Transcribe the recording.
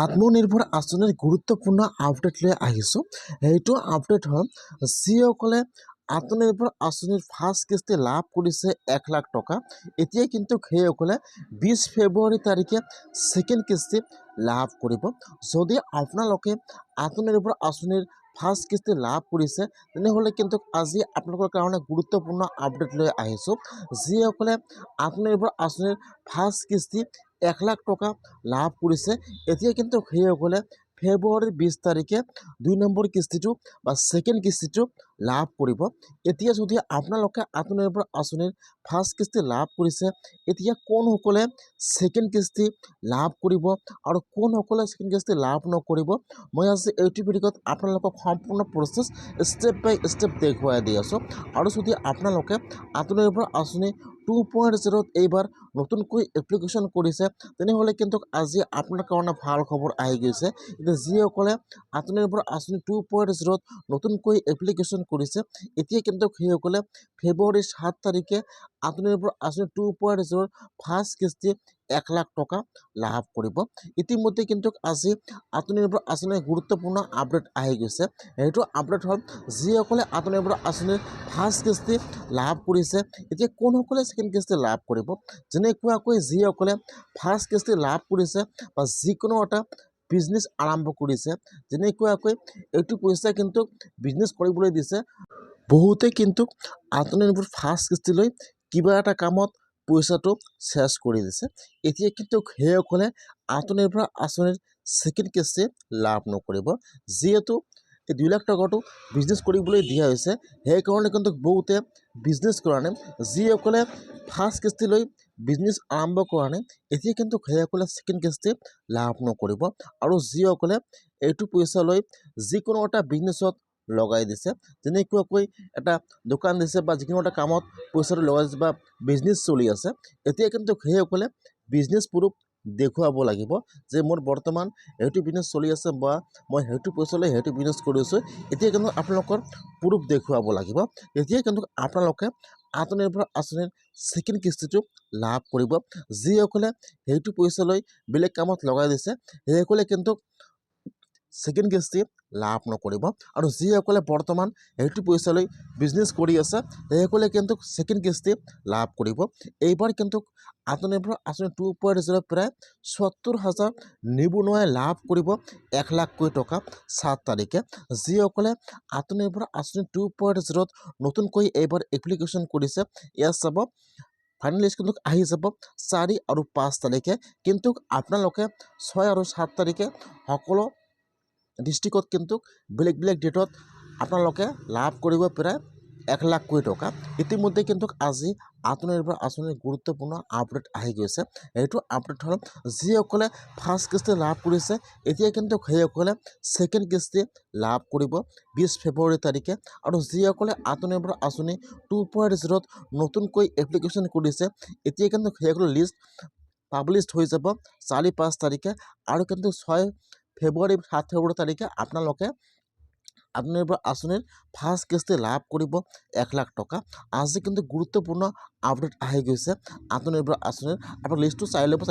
আত্মনিৰ্ভৰ আঁচনিৰ গুৰুত্বপূৰ্ণ আপডেট লৈ আহিছোঁ। সেইটো আপডেট হ'ল যিসকলে আত্মনিৰ্ভৰ আঁচনিৰ ফাৰ্ষ্ট কিস্তি লাভ কৰিছে 1 লাখ টকা, এতিয়া কিন্তু সেইসকলে 20 ফেব্ৰুৱাৰী তাৰিখে ছেকেণ্ড কিস্তি লাভ কৰিব। যদি আপোনালোকে আত্মনিৰ্ভৰ আঁচনিৰ ফাৰ্ষ্ট কিস্তি লাভ কৰিছে তেনেহ'লে কিন্তু আজি আপোনালোকৰ কাৰণে গুৰুত্বপূৰ্ণ আপডেট লৈ আহিছোঁ। যিসকলে আত্মনিৰ্ভৰ আঁচনিৰ ফাৰ্ষ্ট কিস্তি 1 লাখ টকা লাভ কৰিছে, এতিয়া কিন্তু সেইসকলে ফেব্ৰুৱাৰীৰ 20 তাৰিখে 2 নম্বৰ কিস্তিটো বা ছেকেণ্ড কিস্তিটো লাভ কৰিব। এতিয়া যদি আপোনালোকে আত্মনিৰ্ভৰ আঁচনিৰ ফাৰ্ষ্ট কিস্তি লাভ কৰিছে, এতিয়া কোনসকলে ছেকেণ্ড কিস্তি লাভ কৰিব আৰু কোনসকলে ছেকেণ্ড কিস্তি লাভ নকৰিব, মই আজি এইটো ভিডিঅ'ত আপোনালোকক সম্পূৰ্ণ প্ৰচেছ ষ্টেপ বাই ষ্টেপ দেখুৱাই দি আছোঁ। আৰু যদি আপোনালোকে আত্মনিৰ্ভৰ আঁচনি 2.0 এইবাৰ নতুনকৈ এপ্লিকেশ্যন কৰিছে তেনেহ'লে কিন্তু আজি আপোনাৰ কাৰণে ভাল খবৰ আহি গৈছে। এতিয়া যিসকলে আত্মনিৰ্ভৰ আঁচনি 2.0 নতুনকৈ এপ্লিকেশ্যন কৰিছে, এতিয়া কিন্তু সেইসকলে ফেব্ৰুৱাৰীৰ 7 তাৰিখে আত্মনিৰ্ভৰ আঁচনি 2.0 ফাৰ্ষ্ট কিস্তি 1 লাখ টকা লাভ কৰিব। ইতিমধ্যে কিন্তু আজি আত্মনিৰ্ভৰ আঁচনিৰ গুৰুত্বপূৰ্ণ আপডেট আহি গৈছে। সেইটো আপডেট হ'ল যিসকলে আত্মনিৰ্ভৰ আঁচনিৰ ফাৰ্ষ্ট কিস্তি লাভ কৰিছে, এতিয়া কোনসকলে ছেকেণ্ড কিস্তি লাভ কৰিব। যেনেকুৱাকৈ যিসকলে ফাৰ্ষ্ট কিস্তি লাভ কৰিছে বা যিকোনো এটা বিজনেছ আৰম্ভ কৰিছে, যেনেকুৱাকৈ এইটো পইচা কিন্তু বিজনেছ কৰিবলৈ দিছে। বহুতে কিন্তু আত্মনিৰ্ভৰ ফাৰ্ষ্ট কিস্তি লৈ কিবা এটা কামত পইচাটো চেছ কৰি দিছে। এতিয়া কিন্তু সেইসকলে আত্মনিৰ্ভৰ আঁচনিৰ ছেকেণ্ড কিস্তি লাভ নকৰিব। যিহেতু এই 2 লাখ টকাটো বিজনেছ কৰিবলৈ দিয়া হৈছে, সেইকাৰণে কিন্তু বহুতে বিজনেছ কৰা নাই। যিসকলে ফাৰ্ষ্ট কিস্তি লৈ বিজনেছ আৰম্ভ কৰা নাই, এতিয়া কিন্তু সেইসকলে ছেকেণ্ড কিস্তি লাভ নকৰিব। আৰু যিসকলে এইটো পইচা লৈ যিকোনো এটা বিজনেছত লগাই দিছে, যেনেকুৱাকৈ এটা দোকান দিছে বা যিকোনো এটা কামত পইচাটো লগাই দিছে বা বিজনেছ চলি আছে, এতিয়া কিন্তু সেইসকলে বিজনেছ প্ৰুফ দেখুৱাব লাগিব যে মোৰ বৰ্তমান সেইটো বিজনেছ চলি আছে বা মই সেইটো পইচা লৈ সেইটো বিজনেছ কৰিছোঁ। এতিয়া কিন্তু আপোনালোকৰ প্ৰুফ দেখুৱাব লাগিব। এতিয়া কিন্তু আপোনালোকে আত্মনিৰ্ভৰ আঁচনিৰ ছেকেণ্ড কিস্তিটো লাভ কৰিব। যিসকলে সেইটো পইচা লৈ বেলেগ কামত লগাই দিছে, সেইসকলে কিন্তু ছেকেণ্ড কিস্তি লাভ নকৰিব। আৰু যিসকলে বৰ্তমান সেইটো পইচা লৈ বিজনেছ কৰি আছে, সেইসকলে কিন্তু ছেকেণ্ড কিস্তি লাভ কৰিব। এইবাৰ কিন্তু আত্মনিৰ্ভৰ আঁচনি 2.0 প্ৰায় ৭০,০০০ নিবনুৱাই লাভ কৰিব 1 লাখকৈ টকা 7 তাৰিখে। যিসকলে আত্মনিৰ্ভৰ আঁচনি 2.0 নতুনকৈ এইবাৰ এপ্লিকেশ্যন কৰিছে, ইয়াত চাব ফাইনেল লিষ্ট কিন্তু আহি যাব 4 আৰু 5 তাৰিখে। কিন্তু আপোনালোকে 6 আৰু 7 তাৰিখে সকলো ডিষ্ট্ৰিক্টত কিন্তু বেলেগ বেলেগ ডেটত আপোনালোকে লাভ কৰিব প্ৰায় 1 লাখকৈ টকা। ইতিমধ্যে কিন্তু আজি আত্মনিৰ্ভৰ আঁচনিৰ গুৰুত্বপূৰ্ণ আপডেট আহি গৈছে। এইটো আপডেট হ'ল যিসকলে ফাৰ্ষ্ট কিস্তি লাভ কৰিছে, এতিয়া কিন্তু সেইসকলে ছেকেণ্ড কিস্তি লাভ কৰিব 20 ফেব্ৰুৱাৰী তাৰিখে। আৰু যিসকলে আত্মনিৰ্ভৰ আঁচনি 2.0 নতুনকৈ এপ্লিকেশ্যন কৰিছে, এতিয়া কিন্তু সেইসকলৰ লিষ্ট পাব্লিছ হৈ যাব 4-5 তাৰিখে। আৰু কিন্তু 6 ফেব্ৰুৱাৰী 7 ফেব্ৰুৱাৰী তাৰিখে আপোনালোকে আত্মনিৰ্ভৰ আঁচনিৰ ফাৰ্ষ্ট কিস্তি লাভ কৰিব 1 লাখ টকা। আজি কিন্তু গুৰুত্বপূৰ্ণ আপডেট আহি গৈছে আত্মনিৰ্ভৰ আঁচনিৰ। আপোনাৰ লিষ্টটো চাই ল'ব।